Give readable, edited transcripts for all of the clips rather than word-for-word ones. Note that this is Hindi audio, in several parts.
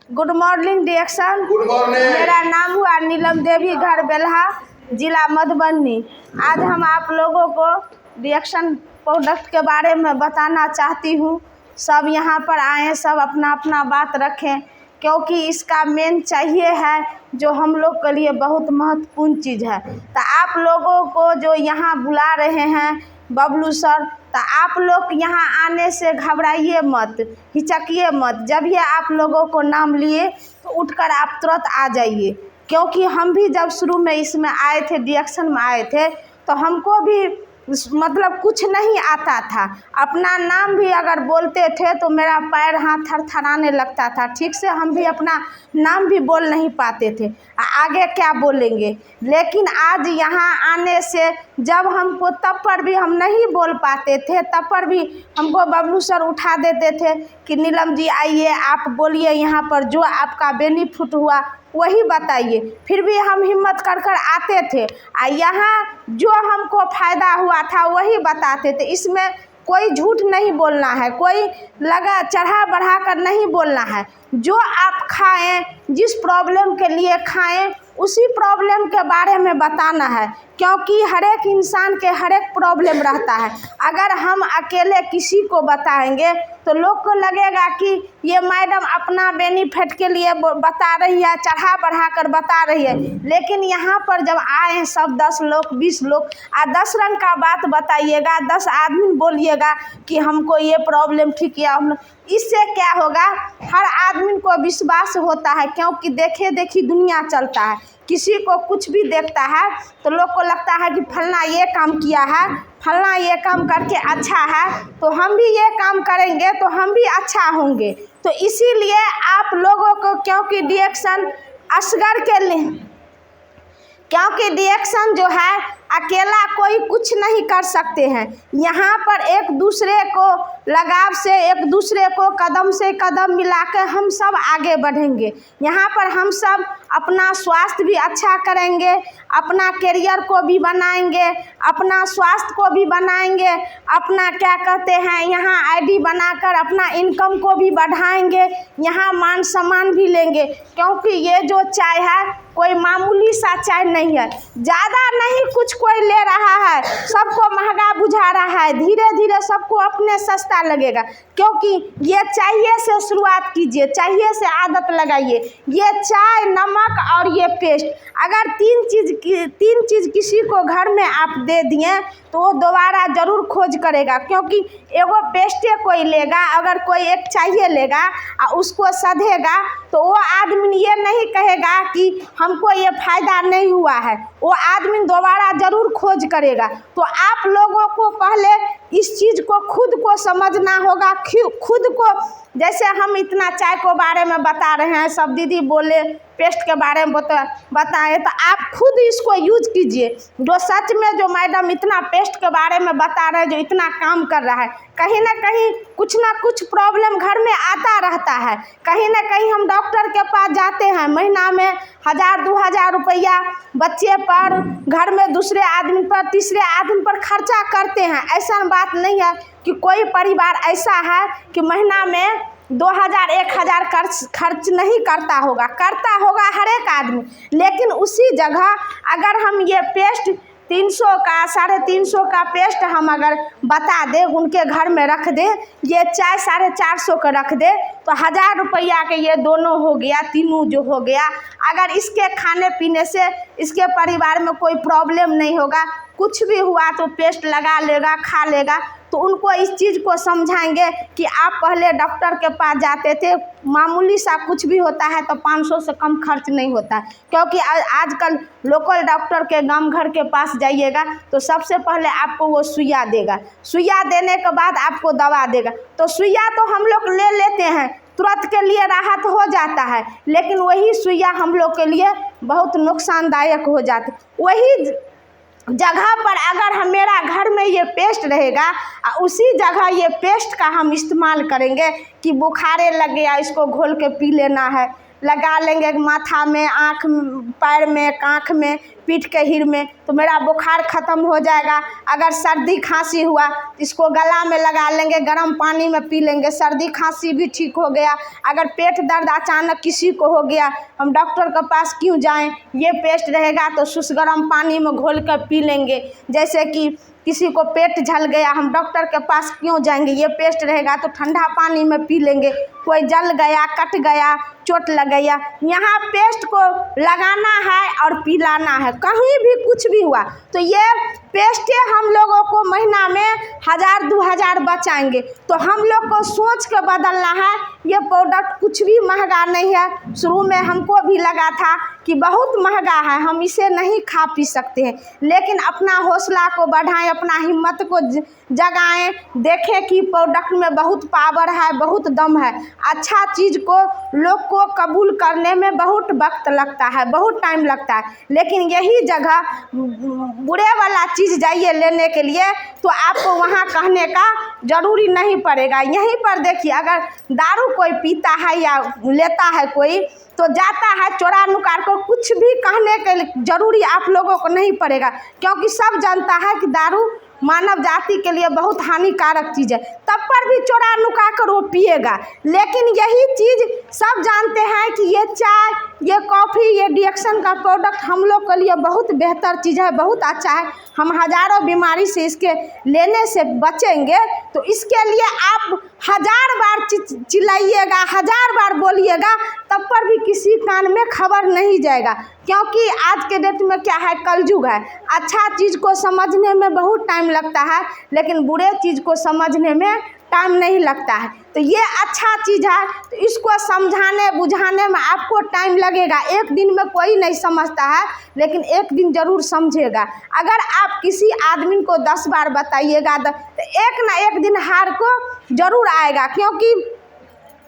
गुड मॉर्निंग डिएक्शन। Good morning. मेरा नाम हुआ नीलम देवी, घर बेल्हा, जिला मधुबनी। आज हम आप लोगों को डिएक्शन प्रोडक्ट के बारे में बताना चाहती हूँ। सब यहाँ पर आए, सब अपना अपना बात रखें, क्योंकि इसका मेन चाहिए है जो हम लोग के लिए बहुत महत्वपूर्ण चीज़ है। तो आप लोगों को जो यहाँ बुला रहे हैं बबलू सर, तो आप लोग यहाँ आने से घबराइए मत, हिचकिए मत। जब ये आप लोगों को नाम लिए तो उठकर आप तुरंत आ जाइए, क्योंकि हम भी जब शुरू में इसमें आए थे, डिएक्शन में आए थे, तो हमको भी मतलब कुछ नहीं आता था। अपना नाम भी अगर बोलते थे तो मेरा पैर हाथ थरथराने लगता था, ठीक से हम भी अपना नाम भी बोल नहीं पाते थे, आगे क्या बोलेंगे। लेकिन आज यहाँ आने से जब हमको तब पर भी हम नहीं बोल पाते थे, तब पर भी हमको बबलू सर उठा देते थे कि नीलम जी आइए, आप बोलिए, यहाँ पर जो आपका बेनिफिट हुआ वही बताइए। फिर भी हम हिम्मत कर कर आते थे, यहाँ जो हमको फ़ायदा हुआ था वही बताते थे। इसमें कोई झूठ नहीं बोलना है, कोई लगा चढ़ा बढ़ा कर नहीं बोलना है। जो आप खाएं, जिस प्रॉब्लम के लिए खाएं, उसी प्रॉब्लम के बारे में बताना है, क्योंकि हर एक इंसान के हर एक प्रॉब्लम रहता है। अगर हम अकेले किसी को बताएंगे तो लोग को लगेगा कि ये मैडम अपना बेनिफिट के लिए बता रही है, चढ़ा बढ़ा कर बता रही है। लेकिन यहाँ पर जब आए सब 10 लोग 20 लोग 10 रंग का बात बताइएगा, 10 आदमी बोलिएगा कि हमको ये प्रॉब्लम ठीक किया। इससे क्या होगा, हर आदमी को विश्वास होता है, क्योंकि देखे देखी दुनिया चलता है। किसी को कुछ भी देखता है तो लोग को लगता है कि फलना ये काम किया है, फलना ये काम करके अच्छा है, तो हम भी ये काम करेंगे तो हम भी अच्छा होंगे। तो इसीलिए आप लोगों को, क्योंकि डिएक्शन असगर के लिए, क्योंकि डिएक्शन जो है अकेला कोई कुछ नहीं कर सकते हैं। यहाँ पर एक दूसरे को लगाव से, एक दूसरे को कदम से कदम मिलाकर हम सब आगे बढ़ेंगे। यहाँ पर हम सब अपना स्वास्थ्य भी अच्छा करेंगे, अपना करियर को भी बनाएंगे, अपना स्वास्थ्य को भी बनाएंगे, अपना क्या कहते हैं यहाँ आईडी बनाकर अपना इनकम को भी बढ़ाएंगे, यहाँ मान सम्मान भी लेंगे। क्योंकि ये जो चाय है कोई मामूली सा चाय नहीं है, ज़्यादा नहीं कुछ कोई ले रहा है, सबको महंगा बुझा रहा है। धीरे धीरे सबको अपने सस्ता लगेगा, क्योंकि ये चाहिए से शुरुआत कीजिए, चाहिए से आदत लगाइए। ये चाय, नमक और ये पेस्ट, अगर तीन चीज़ किसी को घर में आप दे दिए तो वो दोबारा ज़रूर खोज करेगा, क्योंकि एगो पेस्टे कोई लेगा, अगर कोई एक चाहिए लेगा और उसको सधेगा तो वो आदमी ये नहीं कहेगा कि हमको ये फ़ायदा नहीं हुआ है, वो आदमी दोबारा ज़रूर खोज करेगा। तो आप लोगों को पहले इस चीज़ को खुद को समझना होगा, खुद को। जैसे हम इतना चाय को बारे में बता रहे हैं, सब दीदी बोले पेस्ट के बारे में बताएं, तो आप खुद इसको यूज कीजिए। जो सच में जो मैडम इतना पेस्ट के बारे में बता रहे हैं, जो इतना काम कर रहा है, कहीं ना कहीं कुछ ना कुछ प्रॉब्लम घर में आता रहता है। कहीं ना कहीं हम डॉक्टर के पास जाते हैं, महीना में 1000-2000 रुपया बच्चे पर, घर में दूसरे आदमी पर, तीसरे आदमी पर खर्चा करते हैं। ऐसा बात नहीं है कि कोई परिवार ऐसा है कि महीना में 2000-1000 खर्च नहीं करता होगा हर एक आदमी। लेकिन उसी जगह अगर हम ये पेस्ट 300 का 350 का पेस्ट हम अगर बता दें, उनके घर में रख दें, ये चाय 450 का रख दे, तो 1000 रुपया के ये दोनों हो गया, तीनों जो हो गया। अगर इसके खाने पीने से इसके परिवार में कोई प्रॉब्लम नहीं होगा, कुछ भी हुआ तो पेस्ट लगा लेगा, खा लेगा। तो उनको इस चीज़ को समझाएंगे कि आप पहले डॉक्टर के पास जाते थे, मामूली सा कुछ भी होता है तो 500 से कम खर्च नहीं होता है। क्योंकि आजकल लोकल डॉक्टर के गांव घर के पास जाइएगा तो सबसे पहले आपको वो सुइया देगा, सुइया देने के बाद आपको दवा देगा। तो सुइया तो हम लोग ले लेते हैं, तुरंत के लिए राहत हो जाता है, लेकिन वही सुइया हम लोग के लिए बहुत नुकसानदायक हो जाती। वही जगह पर अगर मेरा घर में ये पेस्ट रहेगा, उसी जगह ये पेस्ट का हम इस्तेमाल करेंगे कि बुखारे लग गया, इसको घोल के पी लेना है, लगा लेंगे माथा में, आँख पैर में, आँख में, पीठ के हिर में, तो मेरा बुखार ख़त्म हो जाएगा। अगर सर्दी खांसी हुआ तो इसको गला में लगा लेंगे, गर्म पानी में पी लेंगे, सर्दी खांसी भी ठीक हो गया। अगर पेट दर्द अचानक किसी को हो गया, हम डॉक्टर के पास क्यों जाएं, ये पेस्ट रहेगा तो सुस गर्म पानी में घोल कर पी लेंगे। जैसे कि किसी को पेट झल गया, हम डॉक्टर के पास क्यों जाएंगे, ये पेस्ट रहेगा तो ठंडा पानी में पी लेंगे। कोई जल गया, कट गया, चोट लग गया, यहाँ पेस्ट को लगाना है और पिलाना है। कहीं भी कुछ भी हुआ तो ये पेस्टे हम लोगों को महीना में 1000-2000 बचाएंगे। तो हम लोग को सोच के बदलना है। ये प्रोडक्ट कुछ भी महंगा नहीं है। शुरू में हमको भी लगा था कि बहुत महंगा है, हम इसे नहीं खा पी सकते हैं, लेकिन अपना हौसला को बढ़ाएं, अपना हिम्मत को जगाएं, देखें कि प्रोडक्ट में बहुत पावर है, बहुत दम है। अच्छा चीज़ को लोग को कबूल करने में बहुत वक्त लगता है, बहुत टाइम लगता है, लेकिन यही जगह बुरे वाला चीज़ जाइए लेने के लिए तो आपको वहाँ कहने का ज़रूरी नहीं पड़ेगा। यहीं पर देखिए, अगर दारू कोई पीता है या लेता है कोई, तो जाता है चोरा नुकार को, कुछ भी कहने के ज़रूरी आप लोगों को नहीं पड़ेगा, क्योंकि सब जानता है कि दारू मानव जाति के लिए बहुत हानिकारक चीज़ है। तब पर भी चोरा नुका कर वो पिएगा। लेकिन यही चीज़ सब जानते हैं कि ये चाय, ये कॉफ़ी, ये डिएक्शन का प्रोडक्ट हम लोग के लिए बहुत बेहतर चीज़ है, बहुत अच्छा है। हम हज़ारों बीमारी से इसके लेने से बचेंगे। तो इसके लिए आप 1000 बार चिल्लाइएगा, 1000 बार बोलिएगा, तब पर भी किसी कान में खबर नहीं जाएगा। क्योंकि आज के डेट में क्या है, कलयुग है। अच्छा चीज़ को समझने में बहुत टाइम लगता है, लेकिन बुरे चीज़ को समझने में टाइम नहीं लगता है। तो ये अच्छा चीज़ है, तो इसको समझाने बुझाने में आपको टाइम लगेगा। एक दिन में कोई नहीं समझता है, लेकिन एक दिन ज़रूर समझेगा। अगर आप किसी आदमी को 10 बार बताइएगा तो एक ना एक दिन हार को ज़रूर आएगा। क्योंकि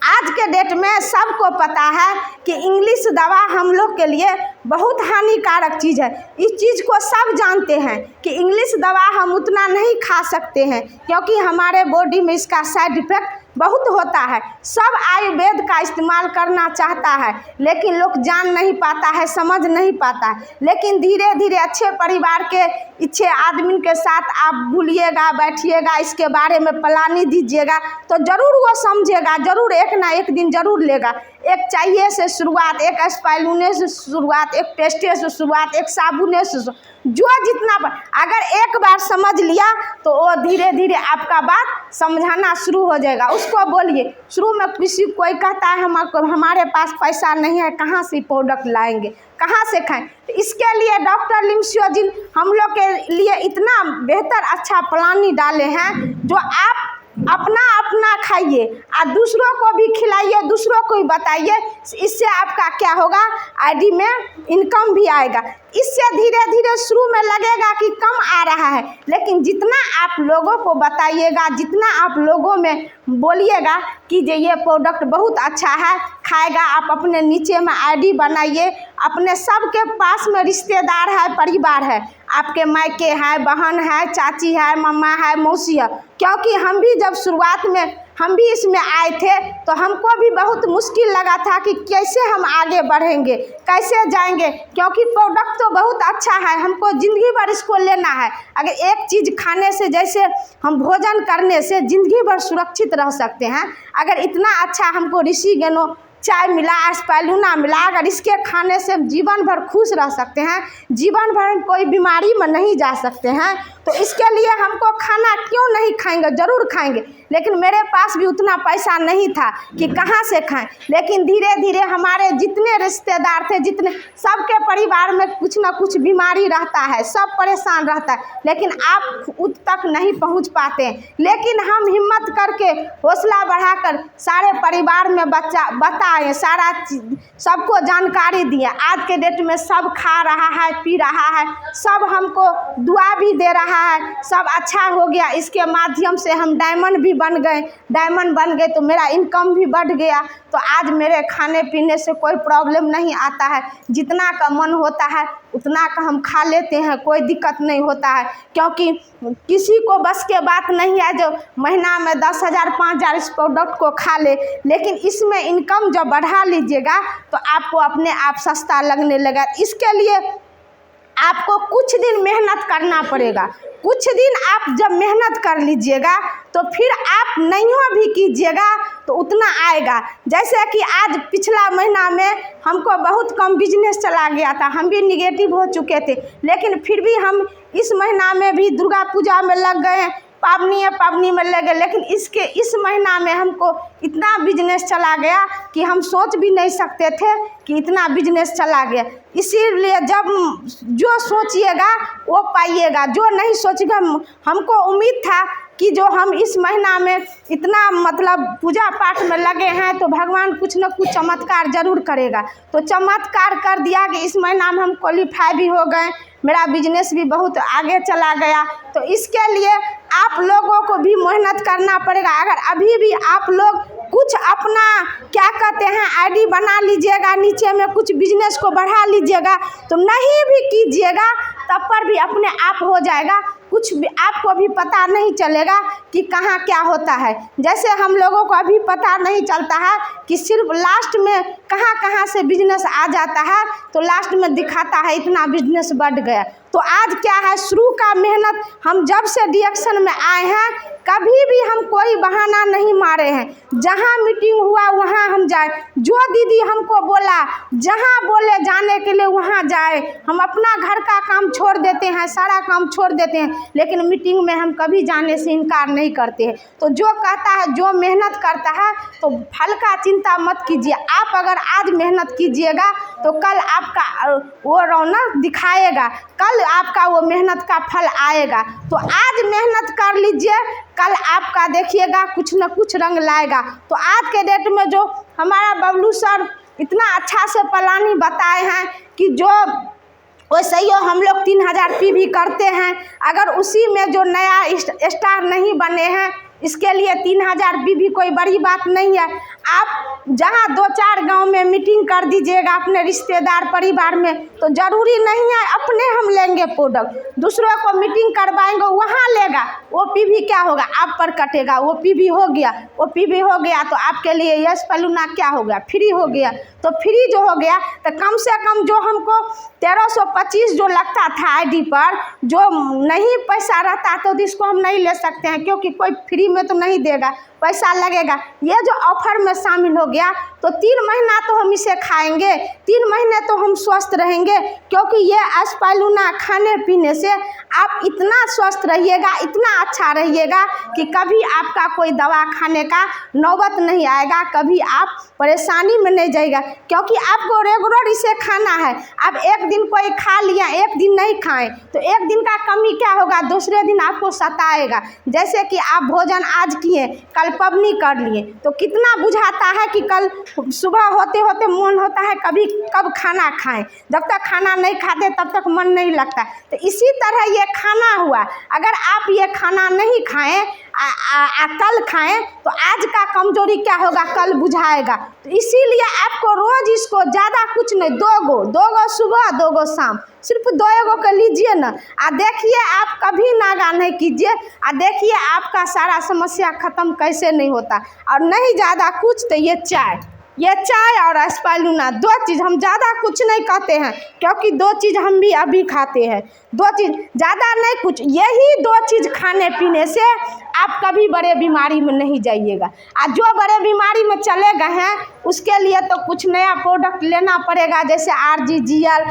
आज के डेट में सबको पता है कि इंग्लिश दवा हम लोग के लिए बहुत हानिकारक चीज़ है। इस चीज़ को सब जानते हैं कि इंग्लिश दवा हम उतना नहीं खा सकते हैं, क्योंकि हमारे बॉडी में इसका साइड इफ़ेक्ट बहुत होता है। सब आयुर्वेद का इस्तेमाल करना चाहता है, लेकिन लोग जान नहीं पाता है, समझ नहीं पाता है। लेकिन धीरे धीरे अच्छे परिवार के अच्छे आदमी के साथ आप भूलिएगा, बैठिएगा, इसके बारे में प्लानिंग दीजिएगा, तो ज़रूर वो समझेगा, ज़रूर एक ना एक दिन ज़रूर लेगा। एक चाहिए से शुरुआत, एक स्पाइलूने से शुरुआत, एक पेस्टे से शुरुआत, एक साबुने से, जो जितना अगर एक बार समझ लिया तो वो धीरे धीरे आपका बात समझाना शुरू हो जाएगा। उसको बोलिए, शुरू में किसी कोई कहता है हमारे पास पैसा नहीं है, कहाँ से प्रोडक्ट लाएंगे, कहाँ से खाएं, तो इसके लिए डॉक्टर लिम्सियोजिन हम लोग के लिए इतना बेहतर अच्छा प्लानिंग डाले हैं, जो आप अपना खाइए और दूसरों को भी खिलाइए, दूसरों को भी बताइए। इससे आपका क्या होगा, आईडी में इनकम भी आएगा। इससे धीरे धीरे शुरू में लगेगा कि कम आ रहा है, लेकिन जितना आप लोगों को बताइएगा, जितना आप लोगों में बोलिएगा कि ये प्रोडक्ट बहुत अच्छा है, खाएगा, आप अपने नीचे में आईडी बनाइए। अपने सबके पास में रिश्तेदार है, परिवार है, आपके मायके है, बहन है, चाची है, मम्मा है, मौसी है। क्योंकि हम भी जब शुरुआत में हम भी इसमें आए थे तो हमको भी बहुत मुश्किल लगा था कि कैसे हम आगे बढ़ेंगे, कैसे जाएंगे, क्योंकि प्रोडक्ट तो बहुत अच्छा है, हमको ज़िंदगी भर इसको लेना है। अगर एक चीज़ खाने से, जैसे हम भोजन करने से ज़िंदगी भर सुरक्षित रह सकते हैं, अगर इतना अच्छा हमको ऋषि गनो चाय मिला, स्पाइलूना मिला, अगर इसके खाने से जीवन भर खुश रह सकते हैं, जीवन भर कोई बीमारी में नहीं जा सकते हैं, तो इसके लिए हमको खाना क्यों नहीं खाएंगे, ज़रूर खाएंगे। लेकिन मेरे पास भी उतना पैसा नहीं था कि कहाँ से खाएं, लेकिन धीरे धीरे हमारे जितने रिश्तेदार थे, जितने सबके परिवार में कुछ ना कुछ बीमारी रहता है, सब परेशान रहता है, लेकिन आप उत तक नहीं पहुँच पाते हैं। लेकिन हम हिम्मत करके, हौसला बढ़ाकर सारे परिवार में बताएं, सारा सबको जानकारी दिए। आज के डेट में सब खा रहा है, पी रहा है, सब हमको दुआ भी दे रहा है, सब अच्छा हो गया। इसके माध्यम से हम डायमंड भी बन गए, डायमंड बन गए, तो मेरा इनकम भी बढ़ गया। तो आज मेरे खाने पीने से कोई प्रॉब्लम नहीं आता है, जितना का मन होता है उतना का हम खा लेते हैं, कोई दिक्कत नहीं होता है। क्योंकि किसी को बस के बात नहीं है जो महीना में 10,000 5,000 इस प्रोडक्ट को खा ले, लेकिन इसमें इनकम जब बढ़ा लीजिएगा तो आपको अपने आप सस्ता लगने लगा। इसके लिए आपको कुछ दिन मेहनत करना पड़ेगा। कुछ दिन आप जब मेहनत कर लीजिएगा तो फिर आप नहीं भी कीजिएगा तो उतना आएगा। जैसे कि आज पिछला महीना में हमको बहुत कम बिजनेस चला गया था, हम भी निगेटिव हो चुके थे, लेकिन फिर भी हम इस महीना में भी दुर्गा पूजा में लग गए, पावनी में लगे, लेकिन इस महीना में हमको इतना बिजनेस चला गया कि हम सोच भी नहीं सकते थे कि इतना बिजनेस चला गया। इसीलिए जब जो सोचिएगा वो पाइएगा, जो नहीं सोचेगा। हमको उम्मीद था कि जो हम इस महीना में इतना मतलब पूजा पाठ में लगे हैं तो भगवान कुछ न कुछ चमत्कार जरूर करेगा। तो चमत्कार कर दिया कि इस महीना में हम क्वालीफाई भी हो गए, मेरा बिजनेस भी बहुत आगे चला गया। तो इसके लिए आप लोगों को भी मेहनत करना पड़ेगा। अगर अभी भी आप लोग कुछ अपना क्या कहते हैं आईडी बना लीजिएगा, नीचे में कुछ बिजनेस को बढ़ा लीजिएगा, तो नहीं भी कीजिएगा तब पर भी अपने आप हो जाएगा। कुछ भी आपको भी पता नहीं चलेगा कि कहाँ क्या होता है। जैसे हम लोगों को अभी पता नहीं चलता है कि सिर्फ लास्ट में कहाँ से बिजनेस आ जाता है, तो लास्ट में दिखाता है इतना बिजनेस बढ़ गया। तो आज क्या है, शुरू का मेहनत हम जब से डिएक्शन में आए हैं कभी भी हम कोई बहाना नहीं मारे हैं। जहाँ मीटिंग हुआ वहाँ हम जाए, जो दीदी हमको बोला जहाँ बोले जाने के लिए वहाँ जाए। हम अपना घर का काम छोड़ देते हैं, सारा काम छोड़ देते हैं, लेकिन मीटिंग में हम कभी जाने से इनकार नहीं करते हैं। तो जो कहता है, जो मेहनत करता है, तो फल का चिंता मत कीजिए। आप अगर आज मेहनत कीजिएगा तो कल आपका वो रौनक दिखाएगा, कल आपका वो मेहनत का फल आएगा। तो आज मेहनत कर लीजिए, कल आपका देखिएगा कुछ न कुछ रंग लाएगा। तो आज के डेट में जो हमारा बबलू सर इतना अच्छा से प्लानिंग बताए हैं कि जो वैसे ही हम लोग 3000 PV करते हैं, अगर उसी में जो नया स्टार नहीं बने हैं, इसके लिए 3000 PV कोई बड़ी बात नहीं है। आप जहाँ 2-4 गांव में मीटिंग कर दीजिएगा अपने रिश्तेदार परिवार में, तो ज़रूरी नहीं है अपने हम लेंगे प्रोडक्ट, दूसरों को मीटिंग करवाएंगे वहाँ लेगा, वो PV क्या होगा आप पर कटेगा। वो PV हो गया, वो PV हो गया तो आपके लिए यश पलूना क्या हो गया, फ्री हो गया। तो फ्री जो हो गया तो कम से कम जो हमको 1325 जो लगता था आईडी पर, जो नहीं पैसा रहता तो इसको हम नहीं ले सकते हैं, क्योंकि कोई फ्री में तो नहीं देगा, पैसा लगेगा। ये जो ऑफर में शामिल हो गया तो 3 महीना तो हम इसे खाएंगे, 3 महीने तो हम स्वस्थ रहेंगे, क्योंकि ये एस्पालूना खाने पीने से आप इतना स्वस्थ रहिएगा, इतना अच्छा रहिएगा कि कभी आपका कोई दवा खाने का नौबत नहीं आएगा, कभी आप परेशानी में नहीं जाएगा। क्योंकि आपको रेगुलर इसे खाना है। आप एक दिन कोई खा लिया, एक दिन नहीं खाएं तो एक दिन का कमी क्या होगा, दूसरे दिन आपको सताएगा। जैसे कि आप भोजन आज किए, कल पबनी कर लिए, तो कितना बुझाता है कि कल सुबह होते होते मन होता है कभी कब खाना खाएं, जब तक खाना नहीं खाते तब तक मन नहीं लगता। तो इसी तरह ये खाना हुआ, अगर आप ये खाना नहीं खाएं कल खाएं तो आज का कमजोरी क्या होगा, कल बुझाएगा। तो इसीलिए आपको रोज इसको ज़्यादा कुछ नहीं, 2 गो सुबह 2 गो शाम, सिर्फ 2 गो का लीजिए ना, देखिए आप कभी नागा नहीं कीजिए, देखिए आपका सारा समस्या ख़त्म कैसे नहीं होता। और नहीं ज़्यादा कुछ तो ये चाय और एस्पालूना 2 चीज़, हम ज़्यादा कुछ नहीं कहते हैं, क्योंकि 2 चीज़ हम भी अभी खाते हैं, 2 चीज़ ज़्यादा नहीं कुछ, यही 2 चीज़ खाने पीने से आप कभी बड़े बीमारी में नहीं जाइएगा। जो बड़े बीमारी में चले गए हैं उसके लिए तो कुछ नया प्रोडक्ट लेना पड़ेगा, जैसे RGGL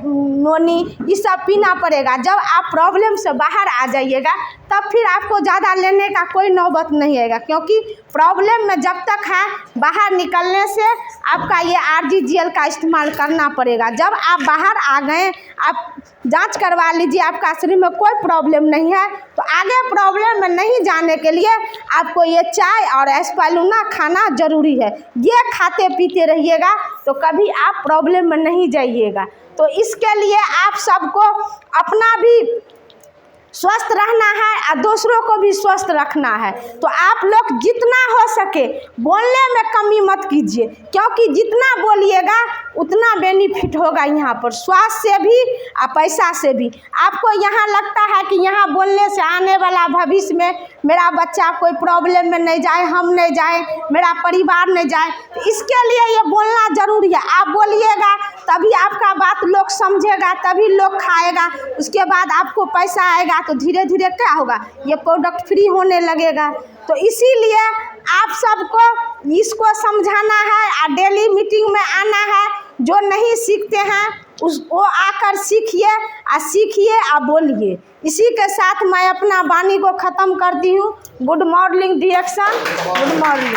नोनी ये सब पीना पड़ेगा। जब आप प्रॉब्लम से बाहर आ जाइएगा तब फिर आपको ज़्यादा लेने का कोई नौबत नहीं आएगा, क्योंकि प्रॉब्लम में जब तक है बाहर निकलने से आपका ये RGGL का इस्तेमाल करना पड़ेगा। जब आप बाहर आ गए, आप जांच करवा लीजिए, आपका शरीर में कोई प्रॉब्लम नहीं है, तो आगे प्रॉब्लम में नहीं जाने के लिए आपको ये चाय और एस्पालूना खाना ज़रूरी है। ये खाते पीते रहिएगा तो कभी आप प्रॉब्लम में नहीं जाइएगा। तो इसके लिए आप सबको अपना भी स्वस्थ रहना है और दूसरों को भी स्वस्थ रखना है। तो आप लोग जितना हो सके बोलने में कमी मत कीजिए, क्योंकि जितना बोलिएगा उतना बेनिफिट होगा यहाँ पर, स्वास्थ्य से भी और पैसा से भी। आपको यहाँ लगता है कि यहाँ बोलने से आने वाला भविष्य में मेरा बच्चा कोई प्रॉब्लम में नहीं जाए, हम नहीं जाए, मेरा परिवार नहीं जाए, तो इसके लिए ये बोलना ज़रूरी है। आप बोलिएगा तभी आपका बात लोग समझेगा, तभी लोग खाएगा, उसके बाद आपको पैसा आएगा, तो धीरे धीरे क्या होगा, ये प्रोडक्ट फ्री होने लगेगा। तो इसीलिए आप सबको इसको समझाना है और डेली मीटिंग में आना है। जो नहीं सीखते हैं वो आकर सीखिए और बोलिए। इसी के साथ मैं अपना वाणी को ख़त्म करती हूँ। Good morning direction, good morning.